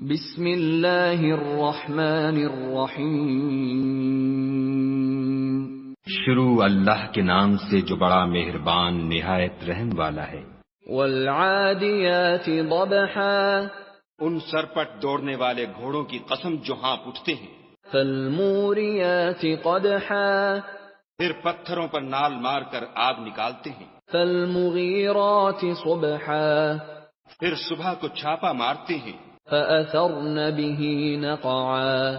بسم اللہ الرحمن الرحیم۔ شروع اللہ کے نام سے جو بڑا مہربان نہایت رحم والا ہے۔ والعادیات ضبحا، ان سرپٹ دوڑنے والے گھوڑوں کی قسم جو ہانپ اٹھتے ہیں۔ فالموریات قدحا، پھر پتھروں پر نال مار کر آگ نکالتے ہیں۔ فالمغیرات صبحا، پھر صبح کو چھاپا مارتے ہیں۔ فأثرن به نقعا،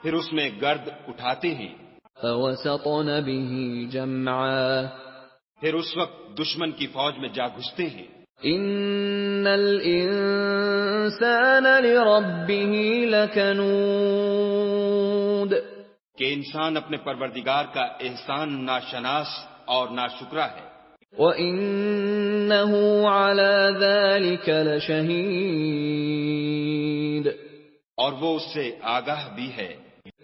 پھر اس میں گرد اٹھاتے ہیں۔ فوسطن به جمعا، پھر اس وقت دشمن کی فوج میں جا گھستے ہیں۔ ان الانسان لربه لکنود، کہ انسان اپنے پروردگار کا احسان ناشناس اور ناشکرا ہے۔ وَإِنَّهُ عَلَى ذَلِكَ لَشَهِيدٌ، اور وہ اس سے آگاہ بھی ہے۔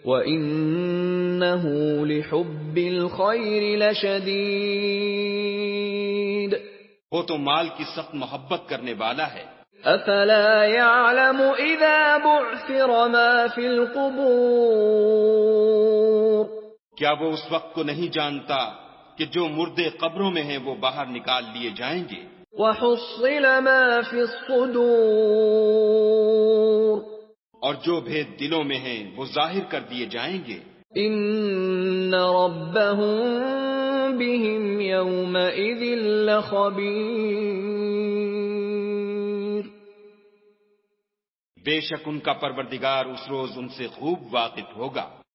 وَإِنَّهُ لِحُبِّ الْخَيْرِ لَشَدِيدٌ، وہ تو مال کی سخت محبت کرنے والا ہے۔ أَفَلَا يَعْلَمُ إِذَا بُعْثِرَ مَا فِي الْقُبُورِ، کیا وہ اس وقت کو نہیں جانتا کہ جو مردے قبروں میں ہیں وہ باہر نکال لیے جائیں گے۔ وَحُصِّلَ مَا فِي الصُّدُورِ، اور جو بھید دلوں میں ہیں وہ ظاہر کر دیے جائیں گے۔ إِنَّ رَبَّهُم بِهِمْ يَوْمَئِذٍ لَخَبِيرٌ، بے شک ان کا پروردگار اس روز ان سے خوب واقف ہوگا۔